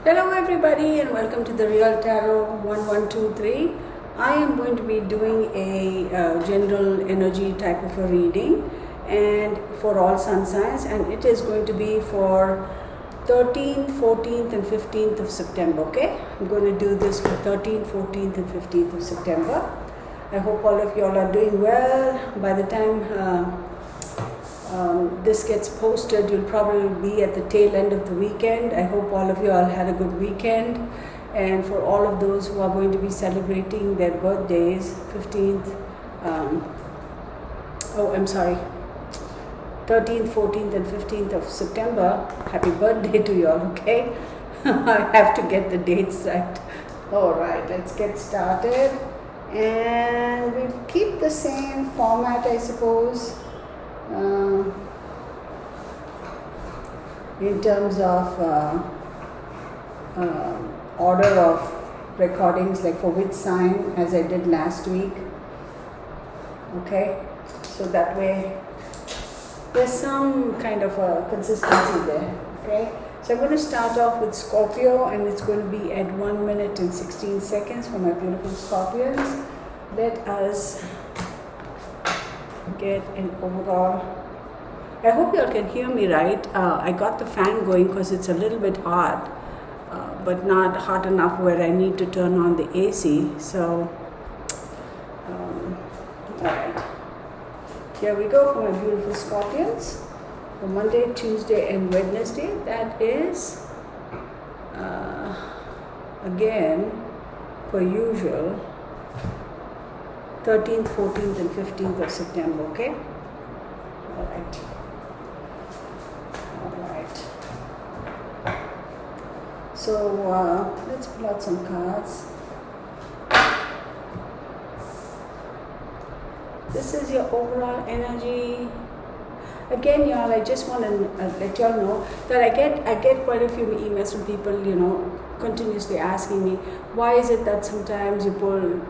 Hello everybody and welcome to the Real Tarot 1123. I am going to be doing a general energy type of a reading and for all sun signs, and it is going to be for 13th, 14th and 15th of September. Okay, I'm going to do this for 13th, 14th and 15th of September. I hope all of you all are doing well. By the time this gets posted, you'll probably be at the tail end of the weekend. I hope all of you all had a good weekend, and for all of those who are going to be celebrating their birthdays, 13th, 14th and 15th of September, happy birthday to you all. Okay, I have to get the dates right. Alright, let's get started, and we'll keep the same format, I suppose. In terms of order of recordings, like for which sign, as I did last week. Okay, so that way there's some kind of a consistency there. Okay, so I'm going to start off with Scorpio, and it's going to be at 1 minute and 16 seconds for my beautiful Scorpions. Let us get an overall. I hope you all can hear me right. I got the fan going because it's a little bit hot, but not hot enough where I need to turn on the AC. So, alright. Here we go for my beautiful Scorpions. For Monday, Tuesday and Wednesday, that is, again, per usual, 13th, 14th and 15th of September, okay? Alright. So let's pull out some cards. This is your overall energy. Again, y'all, I just want to let y'all know that I get quite a few emails from people, continuously asking me, why is it that sometimes you pull,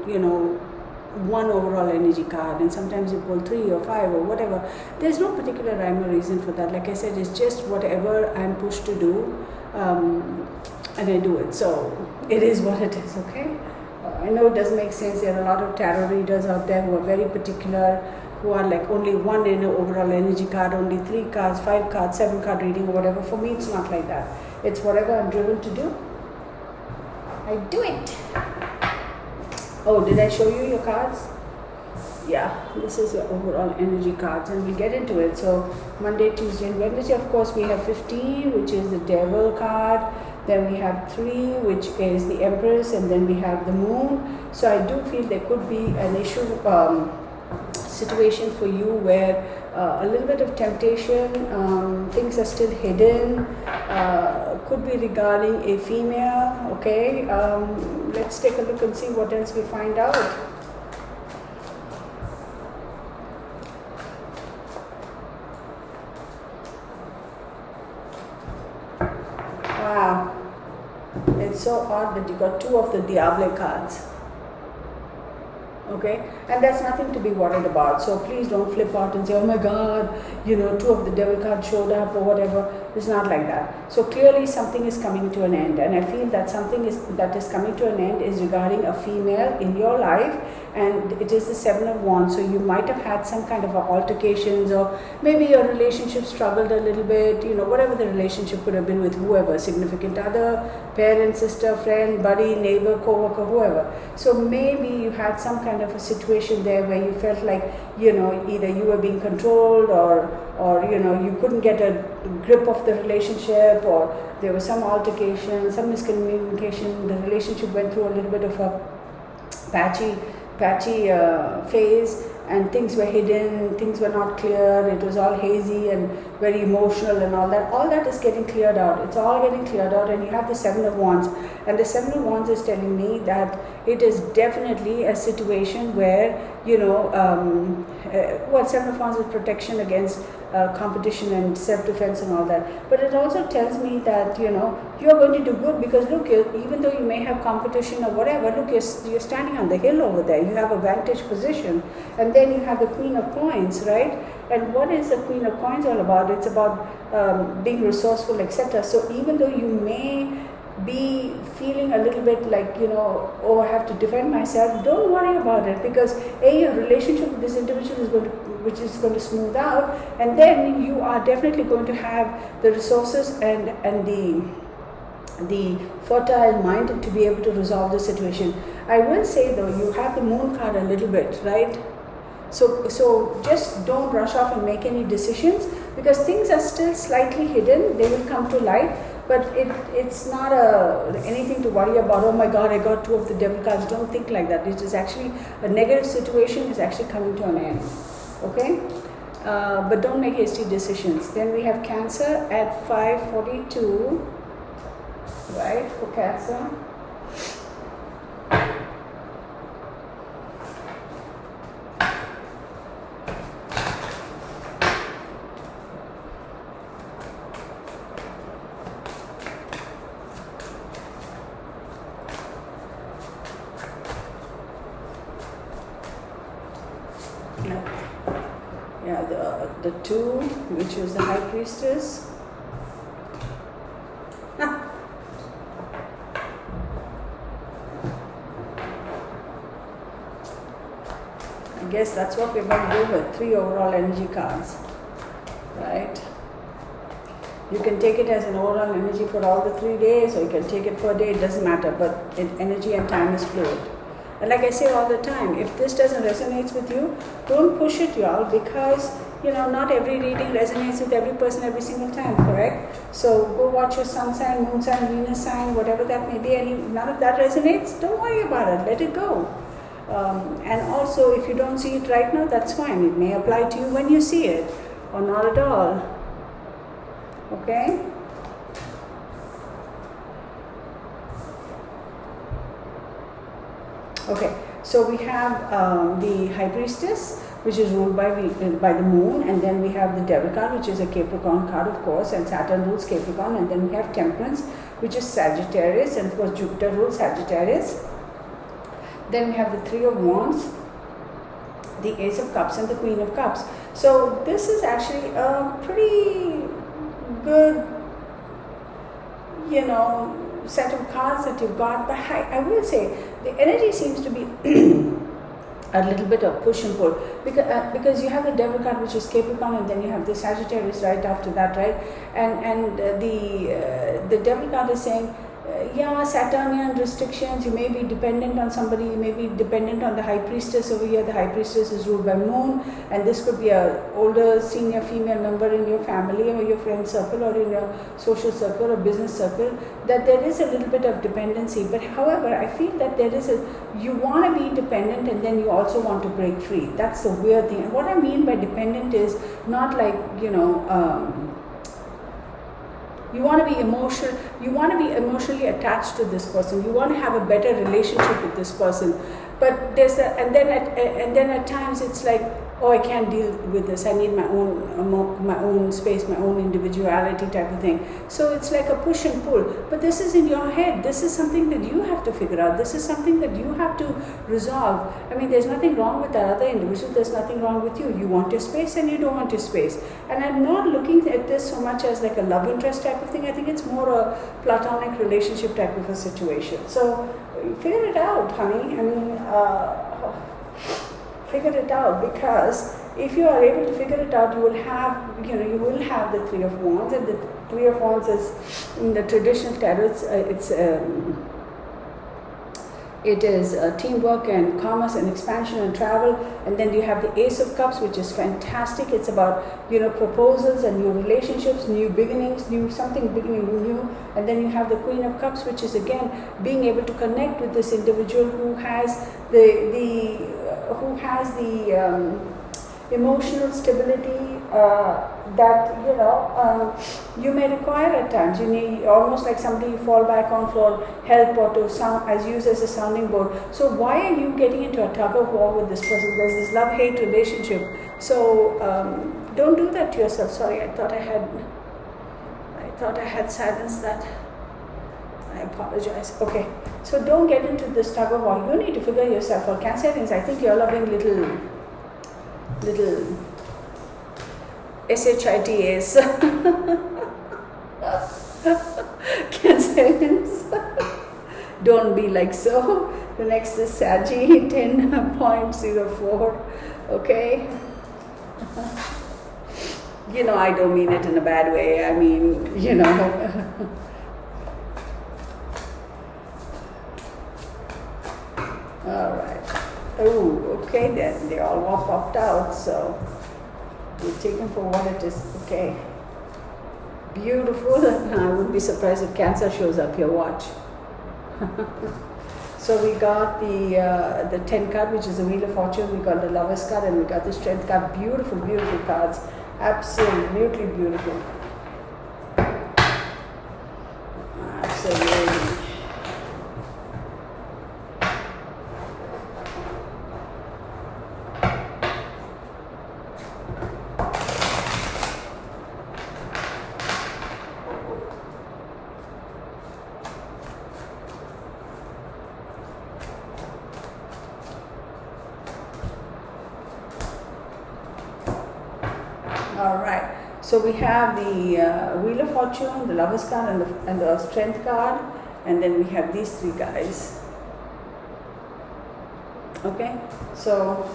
one overall energy card and sometimes you pull 3 or 5 or whatever. There's no particular rhyme or reason for that. Like I said, it's just whatever I'm pushed to do, and I do it. So it is what it is, okay? I know it doesn't make sense. There are a lot of tarot readers out there who are very particular, who are like only one in an overall energy card, only 3 cards, 5 cards, 7 card reading or whatever. For me, it's not like that. It's whatever I'm driven to do, I do it. Oh, did I show you your cards? Yeah, this is your overall energy cards, and we'll get into it. So Monday, Tuesday and Wednesday, of course, we have 15, which is the Devil card. Then we have 3, which is the Empress, and then we have the Moon. So I do feel there could be an issue, situation for you where a little bit of temptation, things are still hidden, could be regarding a female, okay? Let's take a look and see what else we find out. Wow, it's so odd that you got 2 of the Diable cards. Okay, and that's nothing to be worried about. So please don't flip out and say, oh my God, 2 of the Devil cards showed up or whatever. It's not like that. So clearly something is coming to an end, and I feel that something that is coming to an end is regarding a female in your life, and it is the 7 of Wands. So you might have had some kind of altercations, or maybe your relationship struggled a little bit, whatever the relationship could have been with whoever, significant other, parent, sister, friend, buddy, neighbor, co-worker, whoever. So maybe you had some kind of a situation there where you felt like, either you were being controlled or you couldn't get a grip of the relationship, or there was some altercation, some miscommunication. The relationship went through a little bit of a patchy phase, and things were hidden, things were not clear, it was all hazy and very emotional and all that. All that is getting cleared out. It's all getting cleared out, and you have the 7 of Wands. And the 7 of Wands is telling me that it is definitely a situation where, 7 of Wands is protection against competition and self-defense and all that. But it also tells me that, you're going to do good, because look, even though you may have competition or whatever, look, you're standing on the hill over there. You have a vantage position. And then you have the Queen of Coins, right? And what is the Queen of Coins all about? It's about being resourceful, etc. So even though you may be bit like, oh, I have to defend myself, don't worry about it, because your relationship with this individual is going to smooth out, and then you are definitely going to have the resources and the fertile mind to be able to resolve the situation. I will say though, you have the moon card a little bit, right? So just don't rush off and make any decisions, because things are still slightly hidden. They will come to light, but it's not anything to worry about. Oh my God, I got 2 of the devil cards. Don't think like that. It is actually a negative situation is actually coming to an end. Okay, but don't make hasty decisions. Then we have Cancer at 5:42, right, for Cancer. The 2, which is the High Priestess. I guess that's what we're going to do with 3 overall energy cards, right? You can take it as an overall energy for all the 3 days, or you can take it per day, it doesn't matter, but energy and time is fluid. And like I say all the time, if this doesn't resonate with you, don't push it, y'all, because not every reading resonates with every person every single time, correct? So go watch your sun sign, moon sign, Venus sign, whatever that may be, and if none of that resonates, don't worry about it, let it go. And also, if you don't see it right now, that's fine. It may apply to you when you see it, or not at all. Okay? Okay, so we have the High Priestess, which is ruled by the moon, and then we have the Devil card, which is a Capricorn card, of course, and Saturn rules Capricorn, and then we have Temperance, which is Sagittarius, and of course Jupiter rules Sagittarius. Then we have the 3 of Wands, the Ace of Cups, and the Queen of Cups. So this is actually a pretty good, set of cards that you've got, but I will say the energy seems to be a little bit of push and pull, because you have the Devil card, which is Capricorn, and then you have the Sagittarius right after that, right? And the Devil card is saying, Saturnian restrictions, you may be dependent on somebody, you may be dependent on the High Priestess over here. The High Priestess is ruled by moon, and this could be a older senior female member in your family or your friend circle or in your social circle or business circle, that there is a little bit of dependency. But however, I feel that you want to be dependent, and then you also want to break free. That's the weird thing. And what I mean by dependent is not like, you want to be emotionally attached to this person. You want to have a better relationship with this person. But and then at times it's like, oh, I can't deal with this. I need my own space, my own individuality type of thing. So it's like a push and pull. But this is in your head. This is something that you have to figure out. This is something that you have to resolve. I mean, there's nothing wrong with that other individual. There's nothing wrong with you. You want your space and you don't want your space. And I'm not looking at this so much as like a love interest type of thing. I think it's more a platonic relationship type of a situation. So figure it out, honey. I mean, figure it out, because if you are able to figure it out, you will have the 3 of Wands, and the 3 of Wands is in the traditional tarot. It is teamwork and commerce and expansion and travel. And then you have the Ace of Cups, which is fantastic. It's about proposals and new relationships, new beginnings, something beginning new. And then you have the Queen of Cups, which is again being able to connect with this individual who has the emotional stability that you may require at times. You need almost like somebody you fall back on for help or to use as a sounding board. So why are you getting into a tug of war with this person? There's this love-hate relationship. So don't do that to yourself. Sorry, I thought I had silenced that. I apologize. Okay, so don't get into this tug of war. You need to figure yourself out. Cancerians, I think you're loving little SHITAs. Cancerians. Don't be like so. The next is Saggy, 10.04. Okay. You know, I don't mean it in a bad way. I mean, you know. All right. Oh, okay then. They all popped out, so we take them for what it is. Okay. Beautiful. I wouldn't be surprised if Cancer shows up here. Watch. So we got the 10 card, which is the Wheel of Fortune. We got the Lovers card, and we got the Strength card. Beautiful, beautiful cards. Absolutely beautiful. Absolutely. All right. So we have the Wheel of Fortune, the Lovers card, and the Strength card, and then we have these three guys. Okay. So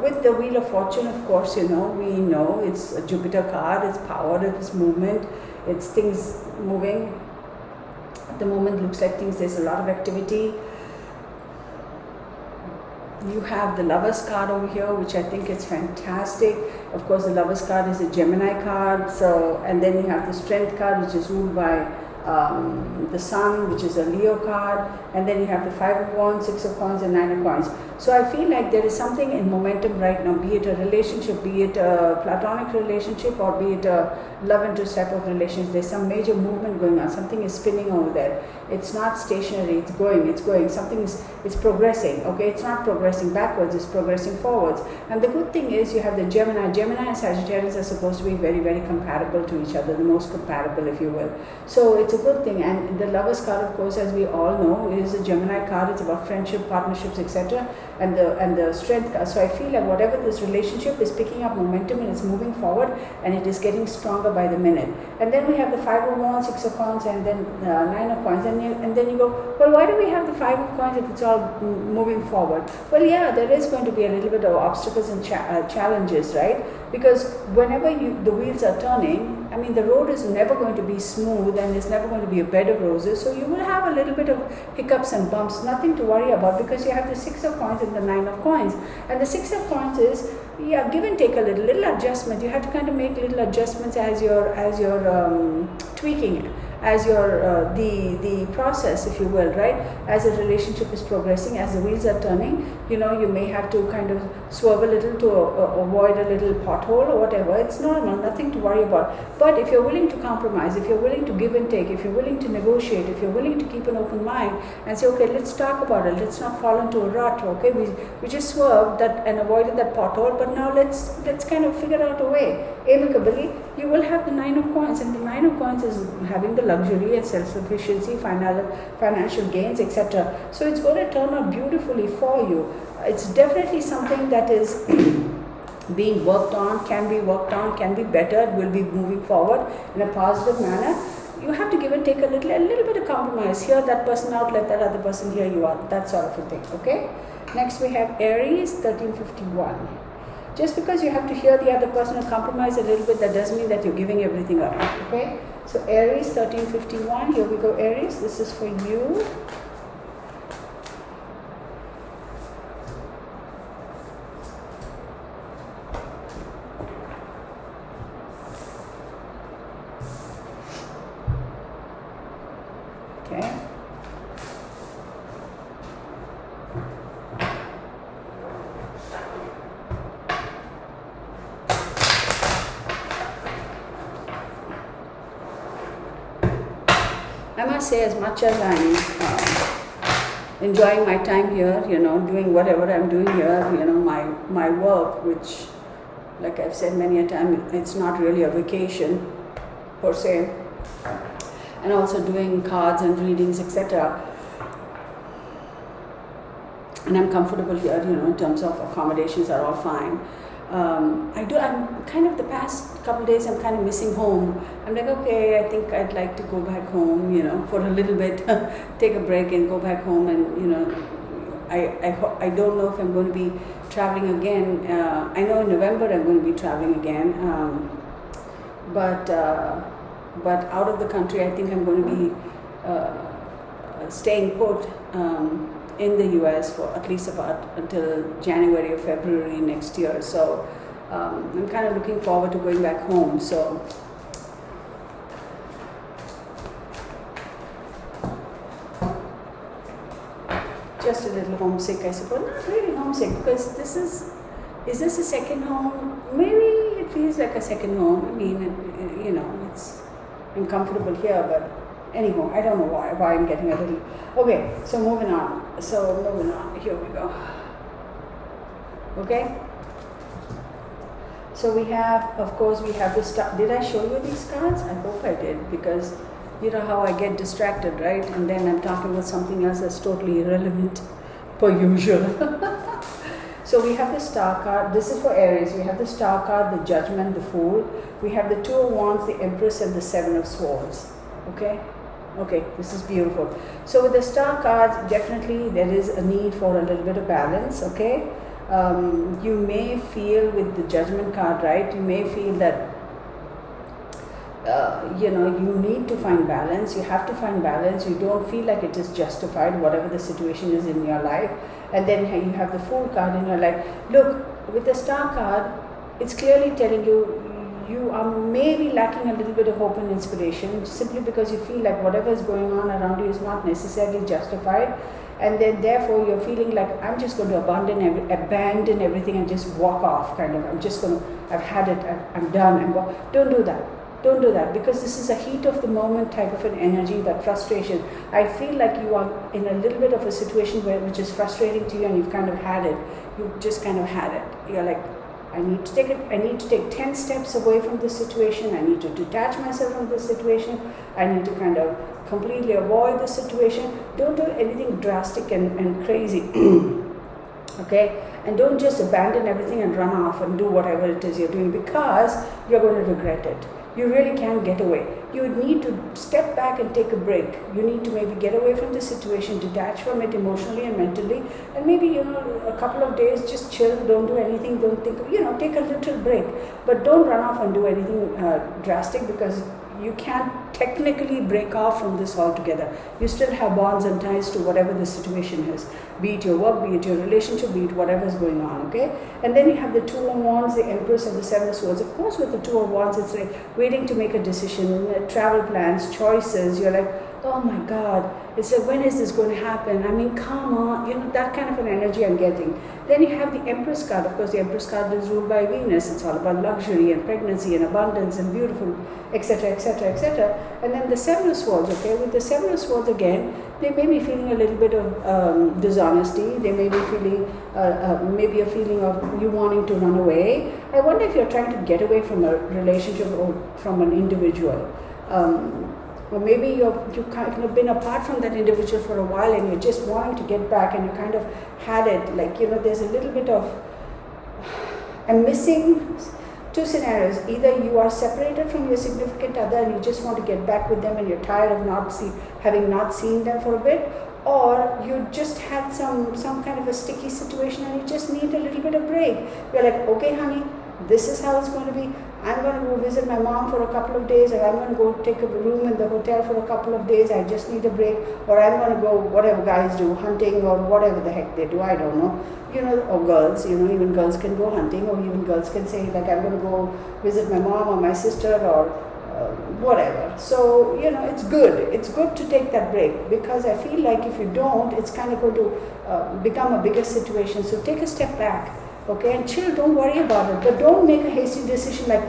with the Wheel of Fortune, of course, you know, we know it's a Jupiter card. It's power, it's movement, it's things moving. At the moment, looks like there's a lot of activity. You have the Lovers card over here, which I think is fantastic. Of course, the Lovers card is a Gemini card. So, and then you have the Strength card, which is ruled by the Sun, which is a Leo card. And then you have the 5 of Wands, 6 of Coins, and 9 of Coins. So I feel like there is something in momentum right now, be it a relationship, be it a platonic relationship, or be it a love interest type of relationship. There's some major movement going on. Something is spinning over there. It's not stationary. It's going. Something is, it's progressing. Okay, it's not progressing backwards. It's progressing forwards. And the good thing is you have the Gemini. Gemini and Sagittarius are supposed to be very, very compatible to each other. The most compatible, if you will. So it's a good thing. And the Lovers card, of course, as we all know, is a Gemini card. It's about friendship, partnerships, etc. And the Strength card. So I feel like whatever this relationship is picking up momentum and it's moving forward, and it is getting stronger by the minute. And then we have the 5 of Wands, 6 of Coins, and then 9 of Coins. And then you go, well, why do we have the 5 of Coins if it's all moving forward? Well, yeah, there is going to be a little bit of obstacles and challenges, right? Because whenever the wheels are turning, I mean, the road is never going to be smooth, and there's never going to be a bed of roses. So you will have a little bit of hiccups and bumps, nothing to worry about, because you have the 6 of Coins and the 9 of Coins. And the 6 of Coins is, yeah, give and take a little adjustment. You have to kind of make little adjustments as you're tweaking it, as your the process, if you will, right? As a relationship is progressing, as the wheels are turning, you know, you may have to kind of swerve a little to avoid a little pothole or whatever. It's normal, nothing to worry about. But if you're willing to compromise, if you're willing to give and take, if you're willing to negotiate, if you're willing to keep an open mind and say, okay, let's talk about it, let's not fall into a rut. Okay, we just swerved that and avoided that pothole, but now let's kind of figure out a way amicably. You will have the 9 of Coins, and the 9 of Coins is having the luxury and self-sufficiency, financial gains, etc. So it's going to turn out beautifully for you. It's definitely something that is being worked on, can be bettered, will be moving forward in a positive manner. You have to give and take a little bit of compromise. Here, that person out, let that other person, here you are. That sort of a thing, okay? Next we have Aries, 1351. Just because you have to hear the other person and compromise a little bit, that doesn't mean that you're giving everything up, okay? So Aries, 1351, here we go, Aries, this is for you. Okay. I must say, as much as I'm enjoying my time here, you know, doing whatever I'm doing here, you know, my work, which, like I've said many a time, it's not really a vacation per se, and also doing cards and readings, etc. And I'm comfortable here, you know, in terms of accommodations are all fine. I'm kind of the past couple days, I'm kind of missing home. I'm like, okay, I think I'd like to go back home, for a little bit, take a break and go back home. And, I don't know if I'm going to be traveling again. I know in November I'm going to be traveling again. But out of the country, I think I'm going to be staying put in the US for at least about until January or February next year. So I'm kind of looking forward to going back home. So just a little homesick, I suppose. Not really homesick, because is this a second home? Maybe it feels like a second home. I mean, I'm comfortable here, but anyhow, I don't know why I'm getting a little. Okay, so moving on. Here we go. Okay. So we have this. Did I show you these cards? I hope I did, because you know how I get distracted, right? And then I'm talking about something else that's totally irrelevant, per usual. So we have the Star card. This is for Aries. We have the Star card, the Judgment, the Fool. We have the Two of Wands, the Empress, and the Seven of Swords. Okay, this is beautiful. So with the Star cards, definitely there is a need for a little bit of balance, okay? You may feel with the Judgment card, right? You may feel that you need to find balance. You have to find balance. You don't feel like it is justified, whatever the situation is in your life. And then you have the Fool card, and you're like, look, with the Star card, it's clearly telling you you are maybe lacking a little bit of hope and inspiration, simply because you feel like whatever is going on around you is not necessarily justified. And then therefore you're feeling like, I'm just going to abandon everything and just walk off, kind of. I've had it, I'm done. Don't do that, because this is a heat of the moment type of an energy, that frustration. I feel like you are in a little bit of a situation which is frustrating to you, and you've kind of had it. You've just kind of had it. You're like, I need to take 10 steps away from this situation. I need to detach myself from this situation. I need to kind of completely avoid the situation. Don't do anything drastic and crazy. Okay? And don't just abandon everything and run off and do whatever it is you're doing, because you're going to regret it. You really can't get away. You need to step back and take a break. You need to maybe get away from the situation, detach from it emotionally and mentally, and maybe, a couple of days just chill, don't do anything, don't think, take a little break. But don't run off and do anything drastic, because you can't technically break off from this altogether. You still have bonds and ties to whatever the situation is, be it your work, be it your relationship, be it whatever is going on, okay? And then you have the Two of Wands, the Empress, and the Seven of Swords. Of course, with the Two of Wands, it's like waiting to make a decision, travel plans, choices. You're like, oh my God, it's like, when is this going to happen? I mean, come on, that kind of an energy I'm getting. Then you have the Empress card. Of course, the Empress card is ruled by Venus. It's all about luxury and pregnancy and abundance and beautiful, etc., etc., etc. And then the Seven of Swords, okay? With the Seven of Swords, again, they may be feeling a little bit of dishonesty. They may be feeling maybe a feeling of you wanting to run away. I wonder if you're trying to get away from a relationship or from an individual. Or maybe you've kind of been apart from that individual for a while, and you're just wanting to get back, and you kind of had it, like, there's a little bit of, I'm missing two scenarios. Either you are separated from your significant other and you just want to get back with them, and you're tired of having not seen them for a bit, or you just had some kind of a sticky situation and you just need a little bit of break. You're like, okay honey, this is how it's going to be. I'm going to go visit my mom for a couple of days, or I'm going to go take a room in the hotel for a couple of days. I just need a break. Or I'm going to go, whatever guys do, hunting or whatever the heck they do, I don't know. Or girls, even girls can go hunting, or even girls can say, like, I'm going to go visit my mom or my sister or whatever. So, it's good. It's good to take that break, because I feel like if you don't, it's kind of going to become a bigger situation. So take a step back. Okay, and chill, don't worry about it, but don't make a hasty decision like,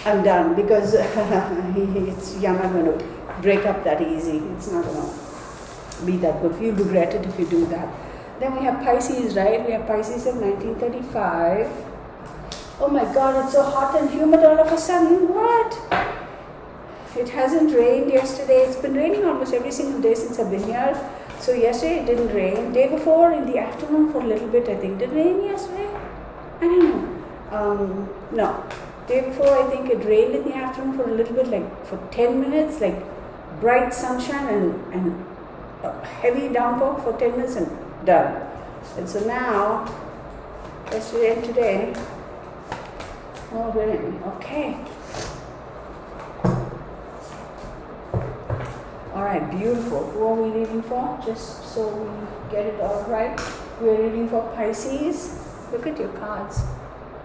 I'm done, because you're not going to break up that easy. It's not going to be that good. You'll regret it if you do that. Then we have Pisces, right? We have Pisces of 1935. Oh my God, it's so hot and humid all of a sudden. What? It hasn't rained yesterday. It's been raining almost every single day since I've been here. So yesterday it didn't rain. Day before in the afternoon for a little bit, I think. Did it rain yesterday? I don't know. No, day before I think it rained in the afternoon for a little bit, like for 10 minutes, like bright sunshine and a heavy downpour for 10 minutes and done. And so now, yesterday and today, oh rain, okay. Alright, beautiful. Who are we reading for? Just so we get it all right. We're reading for Pisces. Look at your cards.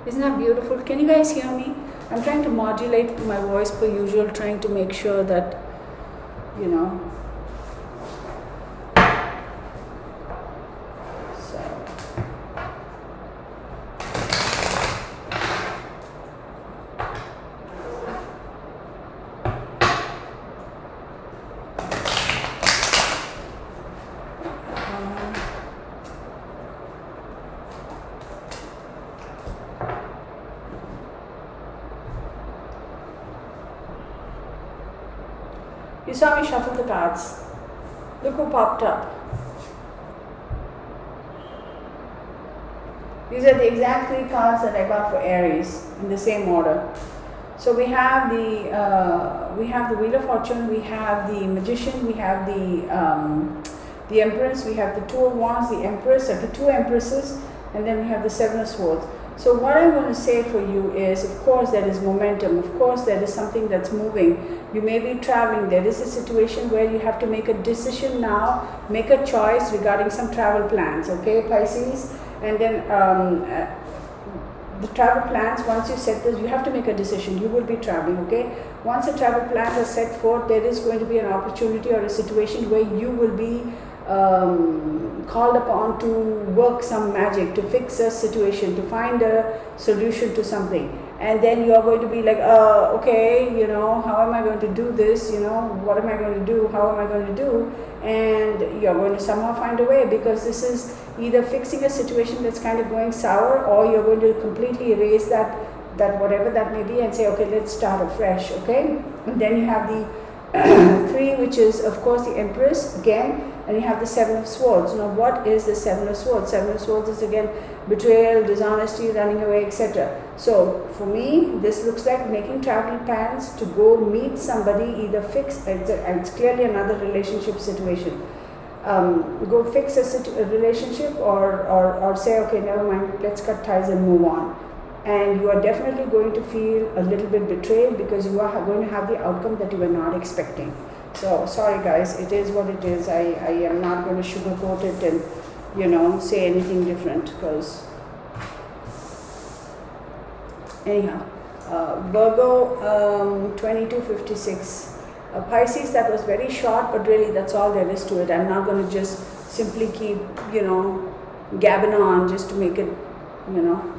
Isn't that beautiful? Can you guys hear me? I'm trying to modulate my voice per usual, trying to make sure that, you know. So. You saw me shuffle the cards. Look who popped up. These are the exact 3 cards that I got for Aries in the same order. So we have the Wheel of Fortune, we have the Magician, we have the Empress, we have the 2 of Wands, the Empress, the 2 Empresses, and then we have the 7 of Swords. So what I want to say for you is, of course, there is momentum. Of course, there is something that's moving. You may be traveling. There is a situation where you have to make a decision now, make a choice regarding some travel plans, okay, Pisces? And then the travel plans, once you set this, you have to make a decision. You will be traveling, okay? Once the travel plans are set forth, there is going to be an opportunity or a situation where you will be called upon to work some magic, to fix a situation, to find a solution to something. And then you are going to be like, okay, you know, how am I going to do this? You know, what am I going to do? How am I going to do? And you're going to somehow find a way, because this is either fixing a situation that's kind of going sour, or you're going to completely erase that whatever that may be and say, okay, let's start afresh, okay? And then you have the 3, which is of course the Empress again, and you have the 7 of Swords. Now what is the 7 of Swords? 7 of Swords is again betrayal, dishonesty, running away, etc. So for me, this looks like making travel plans to go meet somebody, either fix, it's clearly another relationship situation. Go fix a relationship, or say, okay, never mind, let's cut ties and move on. And you are definitely going to feel a little bit betrayed, because you are going to have the outcome that you were not expecting. So sorry guys, it is what it is. I am not going to sugarcoat it and, you know, say anything different, because anyhow, Virgo 2256. Pisces, that was very short, but really that's all there is to it. I'm not going to just simply keep, you know, gabbing on just to make it, you know.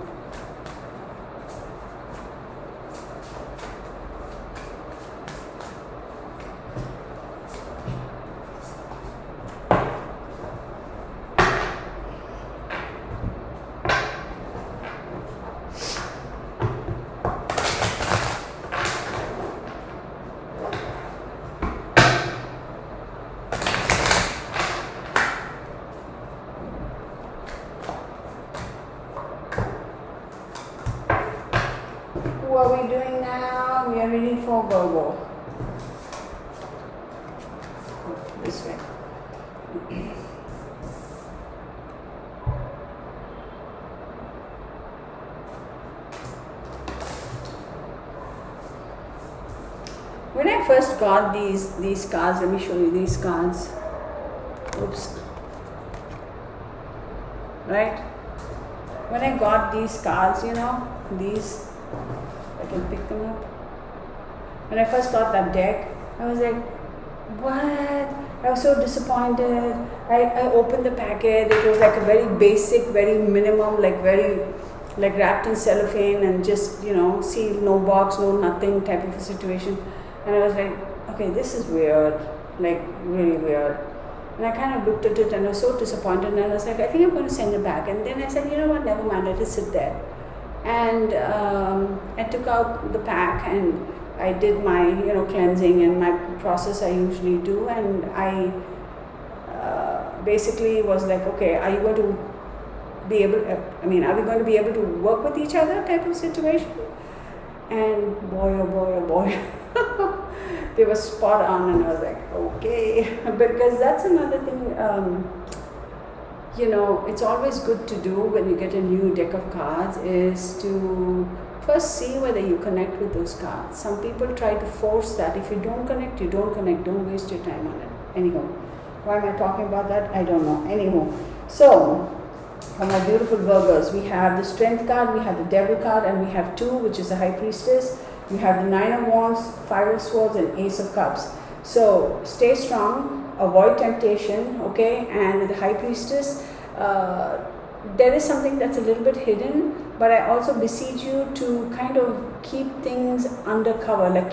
What are we doing now? We are reading for Virgo. This way. When I first got these cards, let me show you these cards. Oops. Right? When I got these cards, you know, these, I can pick them up. When I first got that deck, I was like, what? I was so disappointed. I opened the packet. It was like a very basic, very minimum, like very, like wrapped in cellophane and just, you know, sealed, no box, no nothing type of a situation. And I was like, okay, this is weird, like really weird. And I kind of looked at it and I was so disappointed, and I was like, I think I'm going to send it back. And then I said, you know what, never mind, let it sit there. And I took out the pack and I did my, you know, cleansing and my process I usually do, and I basically was like, okay, are you going to be able, I mean, are we going to be able to work with each other type of situation? And boy, oh boy, oh boy, they were spot on, and I was like, okay, because that's another thing, you know, it's always good to do when you get a new deck of cards is to first see whether you connect with those cards. Some people try to force that. If you don't connect, you don't connect. Don't waste your time on it. Anyhow, why am I talking about that? I don't know. Anywho, so for my beautiful Virgos, we have the Strength card, we have the Devil card, and we have 2, which is the High Priestess. We have the 9 of Wands, 5 of Swords, and Ace of Cups. So stay strong, avoid temptation, okay? And with the High Priestess, there is something that's a little bit hidden, but I also beseech you to kind of keep things undercover, like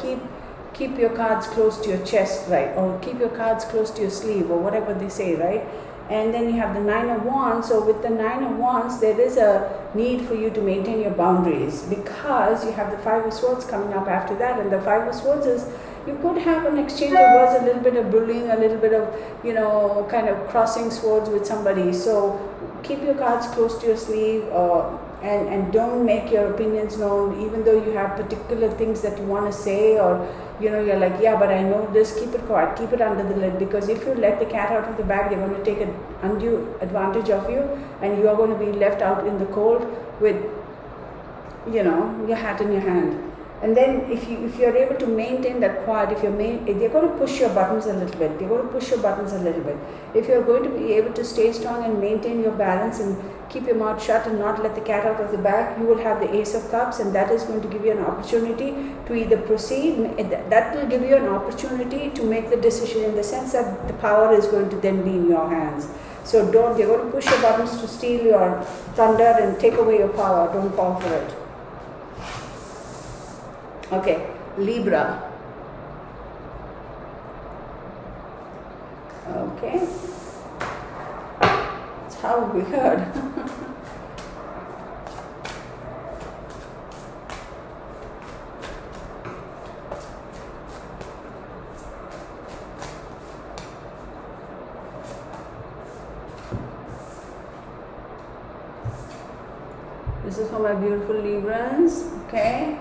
keep your cards close to your chest, right? Or keep your cards close to your sleeve, or whatever they say, right? And then you have the 9 of Wands. So with the 9 of Wands, there is a need for you to maintain your boundaries, because you have the 5 of Swords coming up after that. And the 5 of Swords is, you could have an exchange of words, a little bit of bullying, a little bit of, you know, kind of crossing swords with somebody. So keep your cards close to your sleeve, and don't make your opinions known, even though you have particular things that you want to say, or, you know, you're like, yeah, but I know this, keep it quiet, keep it under the lid, because if you let the cat out of the bag, they're going to take an undue advantage of you, and you are going to be left out in the cold with, you know, your hat in your hand. And then if you're able to maintain that quiet, if they're going to push your buttons a little bit. They're going to push your buttons a little bit. If you're going to be able to stay strong and maintain your balance and keep your mouth shut and not let the cat out of the bag, you will have the Ace of Cups, and that is going to give you an opportunity to either proceed. That will give you an opportunity to make the decision, in the sense that the power is going to then be in your hands. So they're going to push your buttons to steal your thunder and take away your power. Don't fall for it. Okay, Libra. Okay. It's how weird. This is for my beautiful Librans, okay?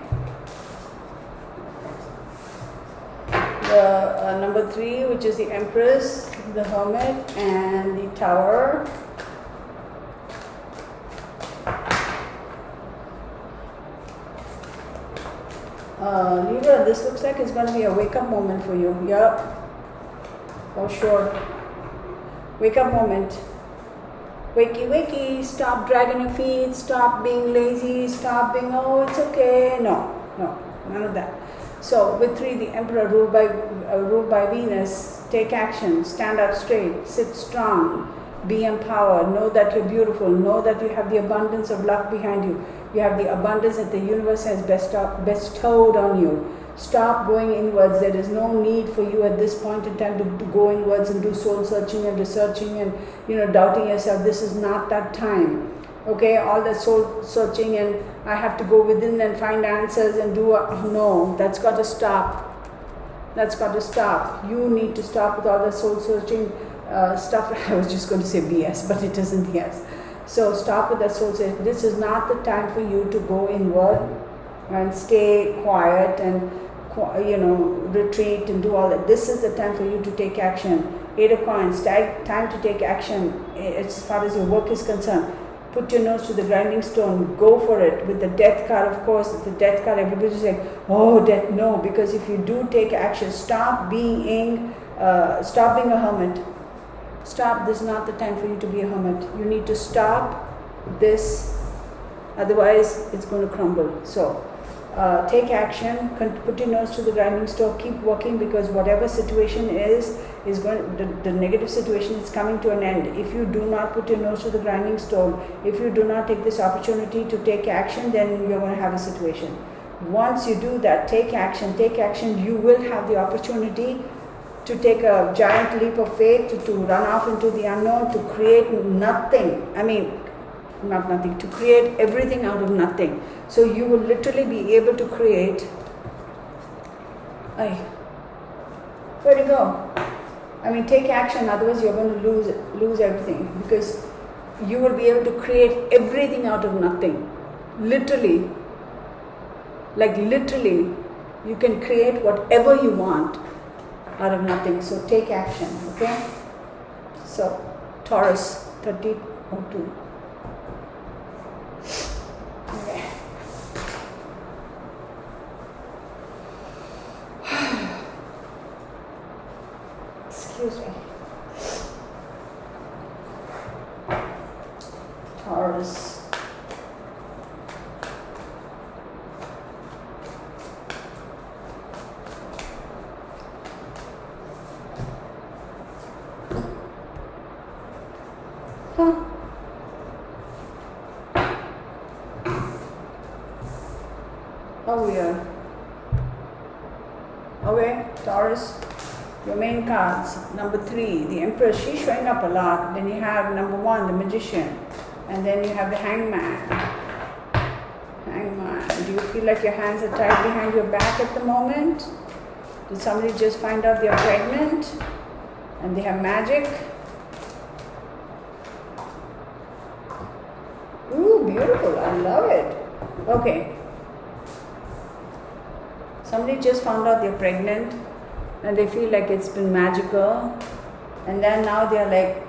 The number 3, which is the Empress, the Hermit, and the Tower. Libra, this looks like it's going to be a wake-up moment for you. Yep, for sure. Wake-up moment. Wakey, wakey, stop dragging your feet, stop being lazy, stop being, oh, it's okay. No, none of that. So with 3, the Emperor ruled by Venus, take action, stand up straight, sit strong, be empowered, know that you're beautiful, know that you have the abundance of luck behind you. You have the abundance that the universe has bestowed on you. Stop going inwards. There is no need for you at this point in time to go inwards and do soul searching and researching and, you know, doubting yourself. This is not that time. Okay, all that soul searching and I have to go within and find answers and do no, that's got to stop. That's got to stop. You need to stop with all the soul searching stuff. I was just going to say BS, but it isn't BS. So stop with that soul searching. This is not the time for you to go inward and stay quiet and, you know, retreat and do all that. This is the time for you to take action. 8 of Coins, time to take action as far as your work is concerned. Put your nose to the grinding stone, go for it. With the Death card, of course, the Death card, everybody's like, oh, death, no, because if you do take action, stop being a hermit. Stop, this is not the time for you to be a hermit. You need to stop this, otherwise it's going to crumble. So, take action, put your nose to the grinding stone, keep working, because whatever situation is going, the negative situation is coming to an end. If you do not put your nose to the grinding stone, if you do not take this opportunity to take action, then you're going to have a situation. Once you do that, take action, you will have the opportunity to take a giant leap of faith, to run off into the unknown, to create nothing. I mean, not nothing, to create everything out of nothing. So you will literally be able to create. Where'd it go? I mean, take action, otherwise you're going to lose everything, because you will be able to create everything out of nothing. Literally. Like literally, you can create whatever you want out of nothing. So take action, okay? So, Taurus, 3002. Okay. Excuse me. Taurus. How weird. Okay, Taurus, your main cards. Number 3, the Empress, she's showing up a lot. Then you have number 1, the Magician. And then you have the Hangman. Hangman. Do you feel like your hands are tied behind your back at the moment? Did somebody just find out they're pregnant? And they have magic? Ooh, beautiful. I love it. Okay. Somebody just found out they're pregnant and they feel like it's been magical, and then now they're like,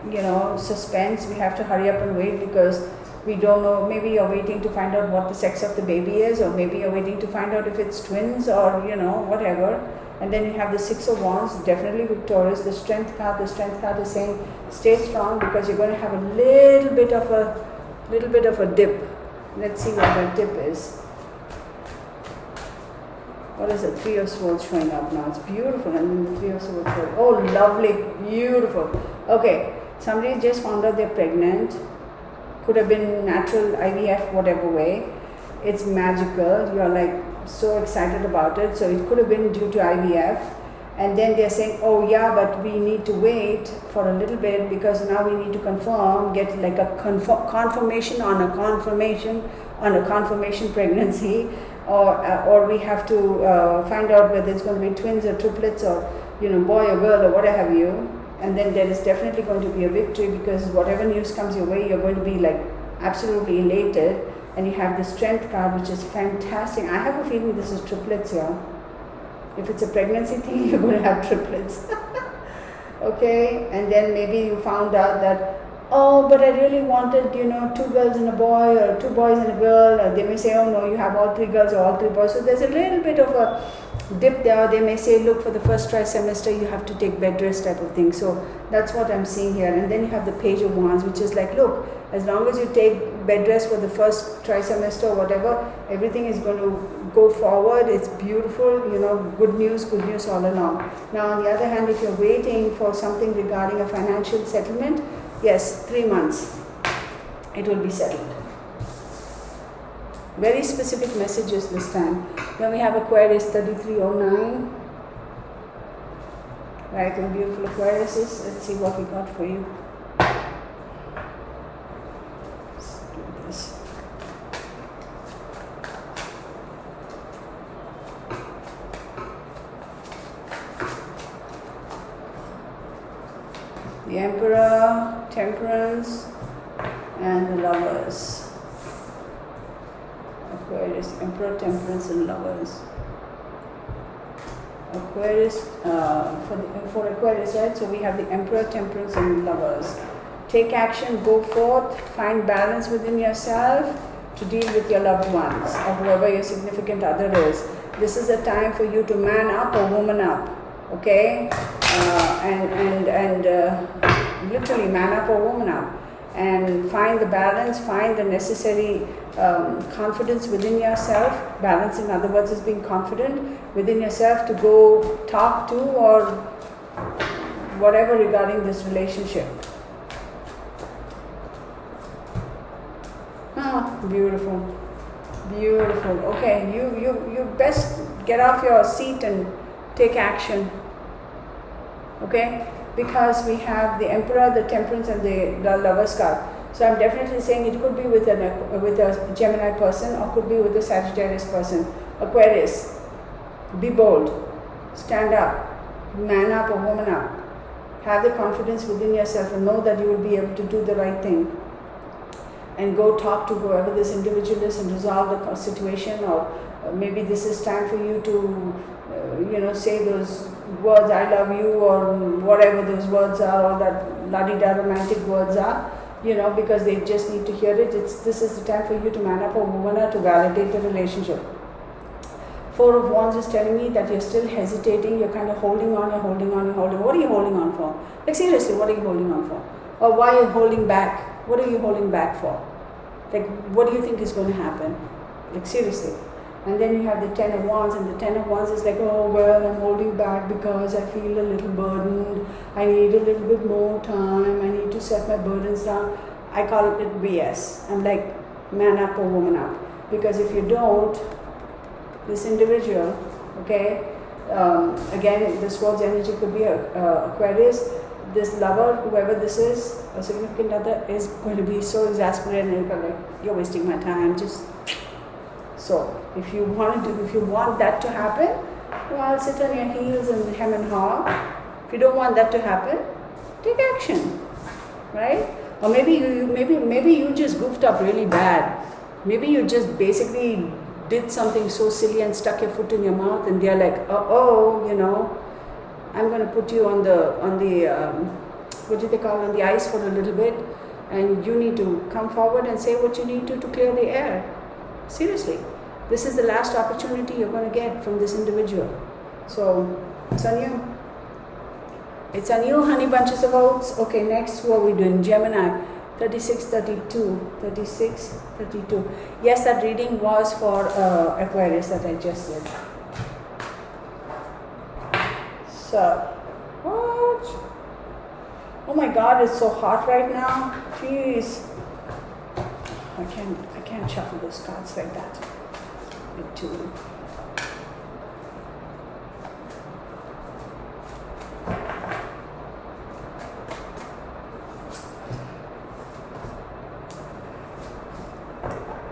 suspense. We have to hurry up and wait because we don't know. Maybe you're waiting to find out what the sex of the baby is, or maybe you're waiting to find out if it's twins or whatever. And then you have the 6 of Wands, definitely victorious. The Strength card is saying stay strong because you're going to have a little bit of a dip. Let's see what that dip is. What is it? 3 of Swords showing up now. It's beautiful. And then the 3 of Swords showing. Oh, lovely. Beautiful. Okay. Somebody just found out they're pregnant. Could have been natural IVF, whatever way. It's magical. You're like so excited about it. So it could have been due to IVF. And then they're saying, oh yeah, but we need to wait for a little bit because now we need to confirm, get like a confirmation on a confirmation pregnancy. Or we have to find out whether it's going to be twins or triplets or boy or girl or whatever have you. And then there is definitely going to be a victory because whatever news comes your way, you're going to be like absolutely elated. And you have the Strength card, which is fantastic. I have a feeling this is triplets here. If it's a pregnancy thing, you're going to have triplets. Okay, and then maybe you found out that, oh, but I really wanted, 2 girls and a boy, or 2 boys and a girl. Or they may say, oh no, you have all 3 girls or all 3 boys. So there's a little bit of a dip there. They may say, look, for the first trimester, you have to take bed rest type of thing. So that's what I'm seeing here. And then you have the Page of Wands, which is like, look, as long as you take bed rest for the first trimester or whatever, everything is going to go forward. It's beautiful, good news all along. Now, on the other hand, if you're waiting for something regarding a financial settlement, yes, 3 months, it will be settled. Very specific messages this time. Then we have Aquarius 3309. Right, my beautiful Aquariuses. Let's see what we got for you. Let's do this. The Emperor, Temperance, and the Lovers. Aquarius, Emperor, Temperance, and Lovers. Aquarius, for Aquarius, right? So we have the Emperor, Temperance, and Lovers. Take action, go forth, find balance within yourself to deal with your loved ones or whoever your significant other is. This is a time for you to man up or woman up, okay? And literally man up or woman up. And find the balance, find the necessary confidence within yourself. Balance, in other words, is being confident within yourself to go talk to or whatever regarding this relationship. Beautiful. Beautiful. Okay, you best get off your seat and take action. Okay? Because we have the Emperor, the Temperance, and the Lovers card. So I'm definitely saying it could be with a Gemini person or could be with a Sagittarius person. Aquarius, be bold, stand up, man up or woman up. Have the confidence within yourself and know that you will be able to do the right thing. and go talk to whoever this individual is and resolve the situation, or maybe this is time for you to say those words, I love you, or whatever those words are, or that la-di-da romantic words are, because they just need to hear it. This is the time for you to man up or woman up to validate the relationship. Four of Wands is telling me that you're still hesitating, you're kind of holding on. What are you holding on for? Like seriously, what are you holding on for? Or why are you holding back? What are you holding back for? Like, what do you think is going to happen? Like seriously. And then you have the Ten of Wands, and the Ten of Wands is like, oh well, I'm holding back because I feel a little burdened. I need a little bit more time. I need to set my burdens down. I call it BS. I'm like, man up or woman up. Because if you don't, this individual, okay, again, this Swords energy could be Aquarius. This lover, whoever this is, a significant other, is going to be so exasperated and like, you're wasting my time. So if you want that to happen, well, sit on your heels and hem and haw. If you don't want that to happen, take action, right? Or maybe you just goofed up really bad. Maybe you just basically did something so silly and stuck your foot in your mouth, and they're like, I'm going to put you on the what do they call, on the ice for a little bit, and you need to come forward and say what you need to clear the air. Seriously, this is the last opportunity you're going to get from this individual. So it's on you. It's on you, honey bunches of oats. Okay, next, what are we doing? Gemini. 36, 32, 36, 32. Yes, that reading was for Aquarius that I just did. So, what? Oh my God, it's so hot right now. Jeez. I can't shuffle those cards like that. Like two.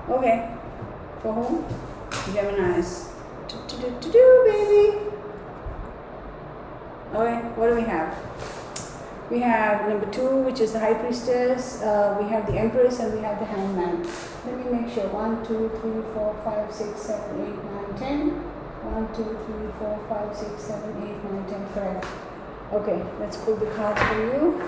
Okay, for whom? Geminis. Baby. Okay, what do we have? We have number 2, which is the High Priestess. We have the Empress, and we have the Hangman. Let me make sure. 1, 2, 3, 4, 5, 6, 7, 8, 9, 10. 1, 2, 3, 4, 5, 6, 7, 8, 9, 10. Correct. Okay, let's pull the cards for you.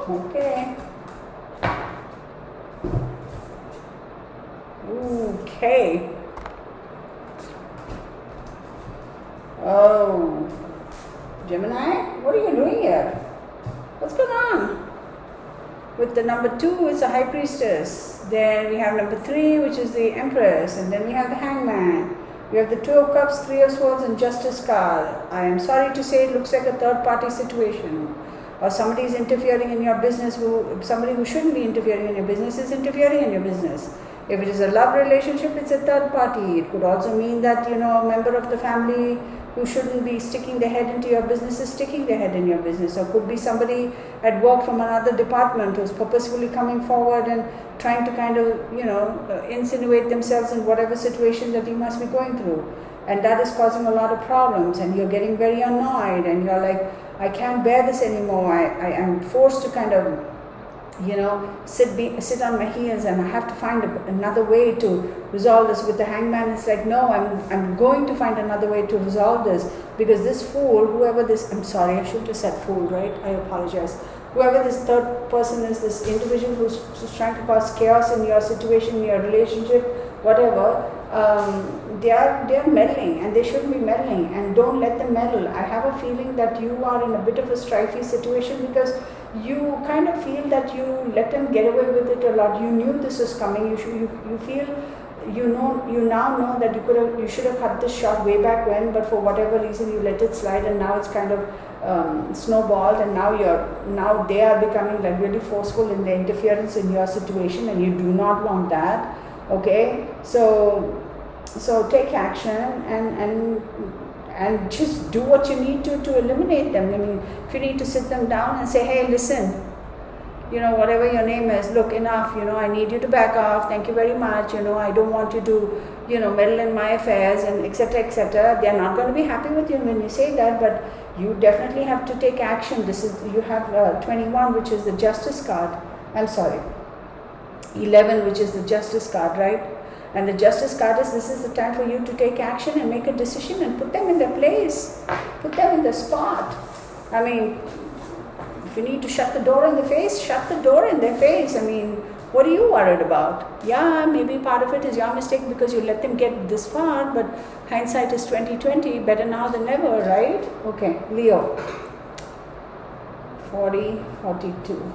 Okay. Okay. Oh, Gemini, what are you doing here? What's going on? With the number 2, it's a High Priestess. Then we have number 3, which is the Empress. And then we have the Hangman. We have the 2 of Cups, 3 of Swords, and Justice card. I am sorry to say it looks like a third-party situation. Or somebody is interfering in your business, somebody who shouldn't be interfering in your business is interfering in your business. If it is a love relationship, it's a third party. It could also mean that, a member of the family who shouldn't be sticking their head into your business is sticking their head in your business. Or could be somebody at work from another department who's purposefully coming forward and trying to kind of, insinuate themselves in whatever situation that you must be going through. And that is causing a lot of problems, and you're getting very annoyed, and you're like, I can't bear this anymore. I am forced to kind of, sit on my heels, and I have to find another way to resolve this. With the Hangman, it's like, no, I'm going to find another way to resolve this, because this fool, I'm sorry, I shouldn't have said fool, right? I apologize. Whoever this third person is, this individual who's trying to cause chaos in your situation, in your relationship, whatever, they are meddling, and they shouldn't be meddling, and don't let them meddle. I have a feeling that you are in a bit of a strifey situation, because you kind of feel that you let them get away with it a lot. You knew this was coming. You feel you now know that you should have cut this short way back when, but for whatever reason you let it slide, and now it's kind of snowballed, and now they are becoming like really forceful in their interference in your situation, and you do not want that. Okay, so take action and just do what you need to eliminate them. I mean, if you need to sit them down and say, hey, listen, whatever your name is, look, enough, I need you to back off, thank you very much, I don't want you to, meddle in my affairs, and etc., etc. They're not going to be happy with you when you say that, but you definitely have to take action. You have 21, which is the Justice card. I'm sorry, 11, which is the Justice card, right? And the Justice card is, this is the time for you to take action and make a decision and put them in their place, put them in their spot. I mean, if you need to shut the door in the face, shut the door in their face. I mean, what are you worried about? Yeah, maybe part of it is your mistake because you let them get this far, but hindsight is 20/20, better now than never, right? Okay, Leo. 42.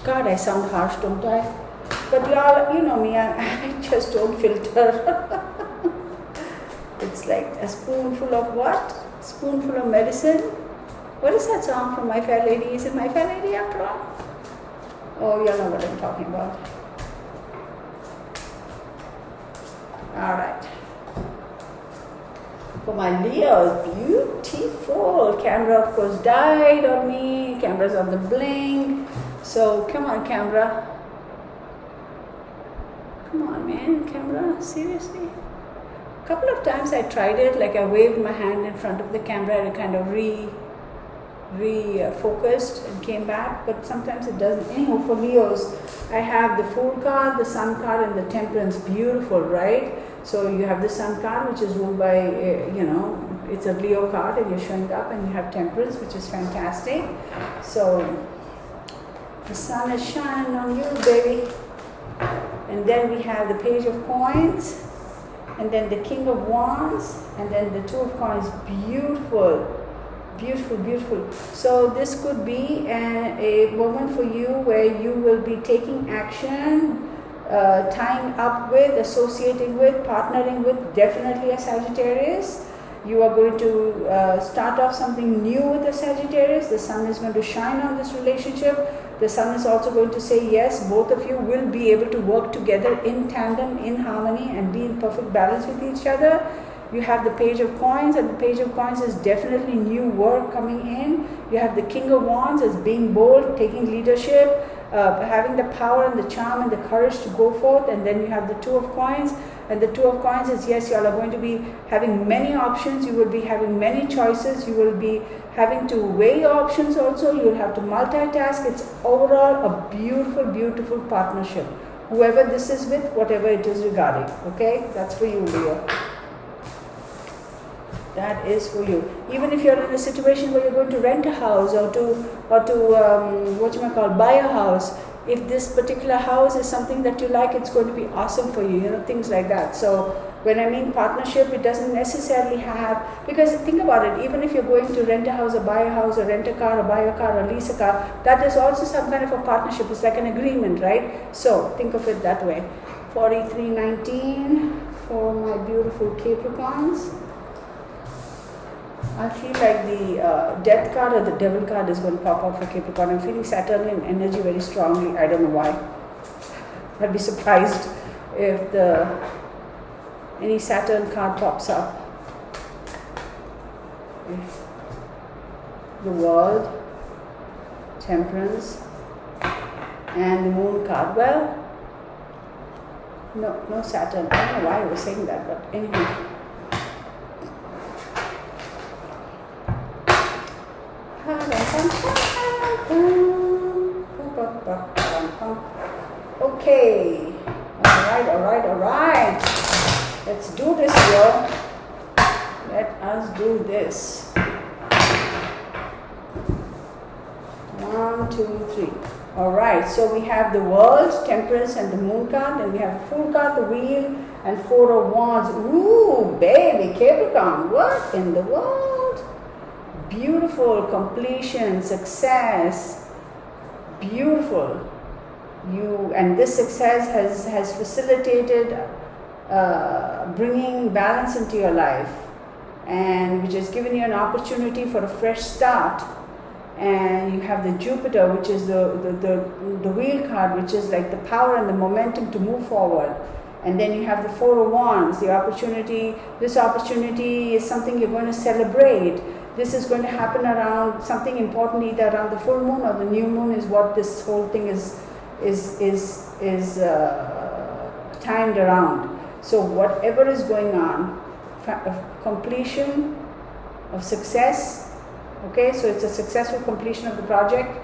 God, I sound harsh, don't I? But y'all, you know me, I just don't filter. It's like a spoonful of what? Spoonful of medicine? What is that song from My Fair Lady? Is it My Fair Lady after all? Oh, you know what I'm talking about. Alright. For my Leos, beautiful. Camera, of course, died on me. Camera's on the blink. So, come on, camera. Come on, man, camera, seriously? A couple of times I tried it, like I waved my hand in front of the camera and it kind of refocused and came back, but sometimes it doesn't. Anyhow, for Leos, I have the Fool card, the Sun card, and the Temperance. Beautiful, right? So you have the Sun card, which is ruled by, it's a Leo card, and you're showing up, and you have Temperance, which is fantastic. So the sun is shining on you, baby. And then we have the Page of Coins, and then the King of Wands, and then the Two of Coins. Beautiful. Beautiful, beautiful. So this could be a moment for you where you will be taking action, tying up with, associating with, partnering with definitely a Sagittarius. You are going to start off something new with the Sagittarius. The sun is going to shine on this relationship. The sun is also going to say yes, both of you will be able to work together in tandem, in harmony, and be in perfect balance with each other. You have the Page of Coins, and the Page of Coins is definitely new work coming in. You have the King of Wands as being bold, taking leadership, having the power and the charm and the courage to go forth. And then you have the Two of Coins, and the Two of Coins is, yes, you all are going to be having many options. You will be having many choices. You will be having to weigh options also. You will have to multitask. It's overall a beautiful, beautiful partnership. Whoever this is with, whatever it is regarding. Okay, that's for you, Leo. That is for you. Even if you're in a situation where you're going to rent a house or to buy a house, if this particular house is something that you like, it's going to be awesome for you, things like that. So when I mean partnership, it doesn't necessarily have, because think about it, even if you're going to rent a house or buy a house or rent a car or buy a car or lease a car, that is also some kind of a partnership. It's like an agreement, right? So think of it that way. 4319 for my beautiful Capricorns. I feel like the Death card or the Devil card is going to pop up for Capricorn. I'm feeling Saturnian energy very strongly. I don't know why. I'd be surprised if any Saturn card pops up. The World, Temperance, and the Moon card. Well, no Saturn. I don't know why I was saying that, but anyway. Okay, all right. Let's do this, yo. Let us do this. 1, 2, 3. All right, so we have the World, Temperance, and the Moon card. Then we have the Fool card, the Wheel, and Four of Wands. Ooh, baby, Capricorn, what in the world? Beautiful, completion, success, beautiful. And this success has facilitated bringing balance into your life, and which has given you an opportunity for a fresh start. And you have the Jupiter, which is the wheel card, which is like the power and the momentum to move forward. And then you have the Four of Wands, the opportunity. This opportunity is something you're going to celebrate. This is going to happen around something important, either around the full moon or the new moon is what this whole thing is timed around. So whatever is going on, completion of success. Okay, so it's a successful completion of the project.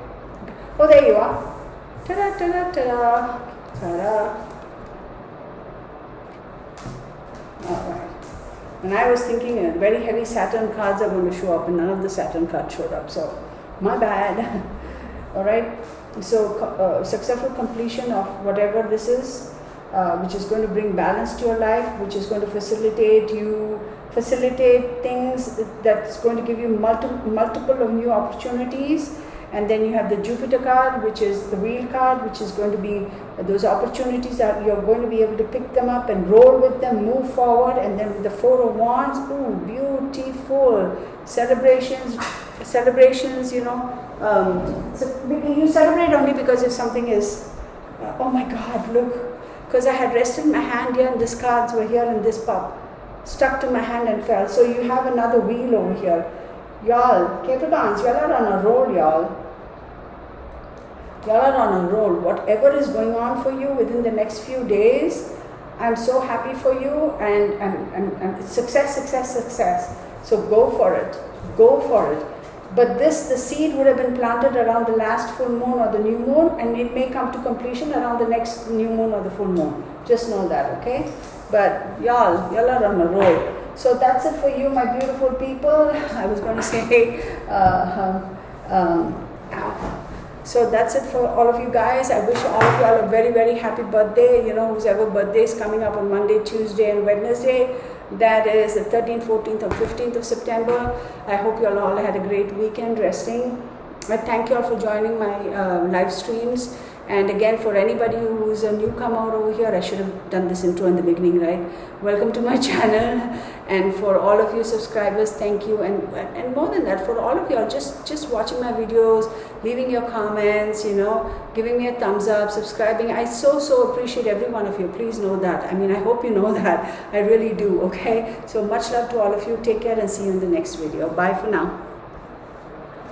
Oh, there you are. Ta-da, ta-da, ta-da, ta-da. All right. And I was thinking very heavy Saturn cards are going to show up, and none of the Saturn cards showed up. So, my bad. All right. So, successful completion of whatever this is, which is going to bring balance to your life, which is going to facilitate things that's going to give you multiple of new opportunities. And then you have the Jupiter card, which is the wheel card, which is going to be those opportunities that you're going to be able to pick them up and roll with them, move forward. And then with the Four of Wands, ooh, beautiful celebrations, you know. So you celebrate only because if something is, oh my God, look, because I had rested my hand here and these cards were here and this pop stuck to my hand and fell. So you have another wheel over here. Y'all, Capricorns, y'all are on a roll, y'all. Y'all are on a roll. Whatever is going on for you within the next few days, I'm so happy for you, and success. So go for it. But the seed would have been planted around the last full moon or the new moon, and it may come to completion around the next new moon or the full moon. Just know that, okay? But y'all are on a roll. So that's it for you, my beautiful people. I was going to say, so that's it for all of you guys. I wish all of you all a very, very happy birthday. You know, whoever birthday is coming up on Monday, Tuesday, and Wednesday. That is the 13th, 14th, and 15th of September. I hope you all had a great weekend resting. I thank you all for joining my live streams. And again, for anybody who's a newcomer over here, I should have done this intro in the beginning, right? Welcome to my channel. And for all of you subscribers, thank you. And more than that, for all of you all just watching my videos, leaving your comments, you know, giving me a thumbs up, subscribing. I so appreciate every one of you. Please know that. I mean, I hope you know that. I really do, okay? So much love to all of you. Take care and see you in the next video. Bye for now.